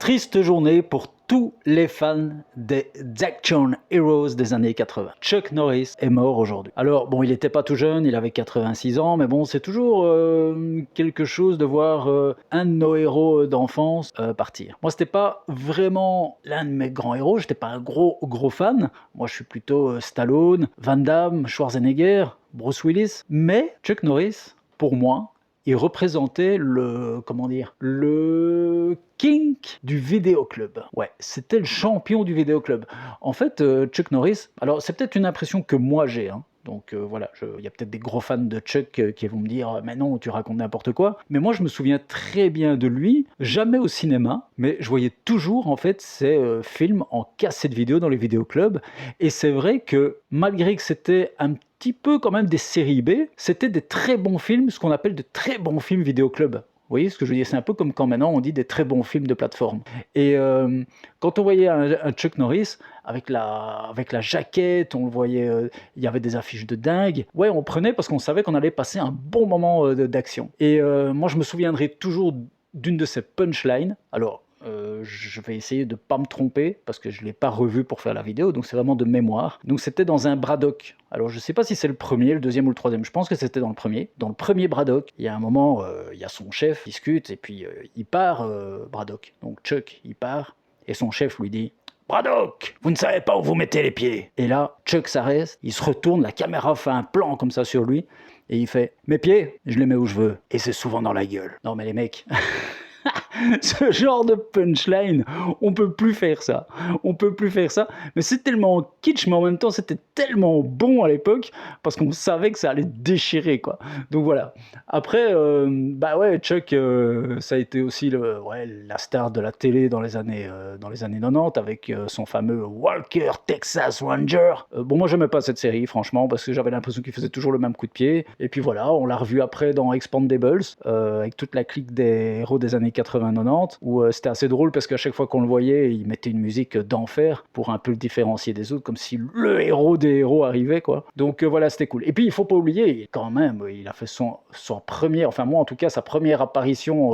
Triste journée pour tous les fans des Action Heroes des années 80. Chuck Norris est mort aujourd'hui. Alors bon, il n'était pas tout jeune, il avait 86 ans, mais bon, c'est toujours quelque chose de voir un de nos héros d'enfance partir. Moi, c'était pas vraiment l'un de mes grands héros, j'étais pas un gros fan. Moi, je suis plutôt Stallone, Van Damme, Schwarzenegger, Bruce Willis, mais Chuck Norris, pour moi, il représentait le king du vidéoclub. Ouais, c'était le champion du vidéoclub. En fait, Chuck Norris, alors c'est peut-être une impression que moi j'ai, hein. Donc voilà, il y a peut-être des gros fans de Chuck qui vont me dire « Mais non, tu racontes n'importe quoi ». Mais moi, je me souviens très bien de lui, jamais au cinéma, mais je voyais toujours en fait ses films en cassette vidéo dans les vidéoclubs. Et c'est vrai que malgré que c'était un petit peu quand même des séries B, c'était des très bons films, ce qu'on appelle de très bons films vidéoclub. Vous voyez ce que je veux dire? C'est un peu comme quand maintenant on dit des très bons films de plateforme. Et quand on voyait un Chuck Norris avec la jaquette, on le voyait, il y avait des affiches de dingue. Ouais, on prenait parce qu'on savait qu'on allait passer un bon moment d'action. Et moi, je me souviendrai toujours d'une de ces punchlines. Alors, je vais essayer de ne pas me tromper parce que je ne l'ai pas revu pour faire la vidéo, donc c'est vraiment de mémoire. Donc c'était dans un Braddock. Alors je ne sais pas si c'est le premier, le deuxième ou le troisième, je pense que c'était dans le premier. Dans le premier Braddock, il y a un moment, il y a son chef, il discute et puis il part, Braddock. Donc Chuck, il part et son chef lui dit « Braddock, vous ne savez pas où vous mettez les pieds !» Et là, Chuck s'arrête, il se retourne, la caméra fait un plan comme ça sur lui et il fait « Mes pieds, je les mets où je veux et c'est souvent dans la gueule. » Non mais les mecs... Ce genre de punchline, on peut plus faire ça. On peut plus faire ça. Mais c'est tellement kitsch, mais en même temps, c'était tellement bon à l'époque parce qu'on savait que ça allait déchirer, quoi. Donc voilà. Après, bah ouais, Chuck, ça a été aussi la star de la télé dans les années 90 avec son fameux Walker Texas Ranger. Bon, moi, j'aimais pas cette série, franchement, parce que j'avais l'impression qu'il faisait toujours le même coup de pied. Et puis voilà, on l'a revu après dans Expandables, avec toute la clique des héros des années 80-90, où c'était assez drôle parce qu'à chaque fois qu'on le voyait, il mettait une musique d'enfer pour un peu le différencier des autres, comme si le héros des héros arrivait, quoi. Donc voilà, c'était cool. Et puis il faut pas oublier, quand même, il a fait son première, enfin moi en tout cas, sa première apparition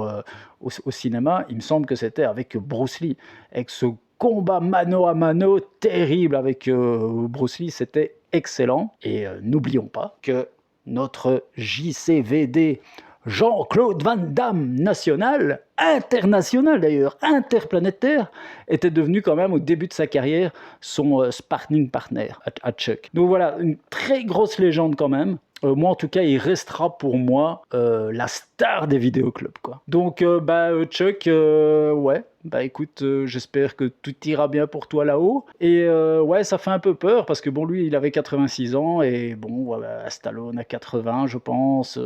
au cinéma, il me semble que c'était avec Bruce Lee, avec ce combat mano à mano terrible avec Bruce Lee, c'était excellent. Et n'oublions pas que notre JCVD Jean-Claude Van Damme national, international d'ailleurs, interplanétaire, était devenu quand même au début de sa carrière son sparring partner à Chuck. Donc voilà, une très grosse légende quand même. Moi en tout cas, il restera pour moi la star des vidéoclubs, quoi. Donc Chuck, ouais, bah écoute, j'espère que tout ira bien pour toi là-haut. Et ouais, ça fait un peu peur parce que bon, lui, il avait 86 ans et bon, voilà, Stallone a 80, je pense.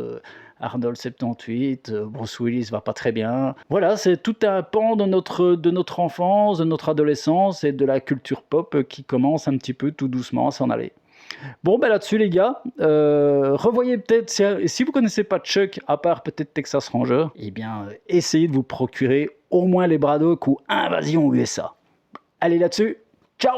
Arnold 78, Bruce Willis va pas très bien. Voilà, c'est tout un pan de notre enfance, de notre adolescence et de la culture pop qui commence un petit peu tout doucement à s'en aller. Bon, ben là-dessus, les gars, revoyez peut-être, si vous connaissez pas Chuck, à part peut-être Texas Ranger, eh bien, essayez de vous procurer au moins les Braddock ou Invasion USA. Allez là-dessus, ciao!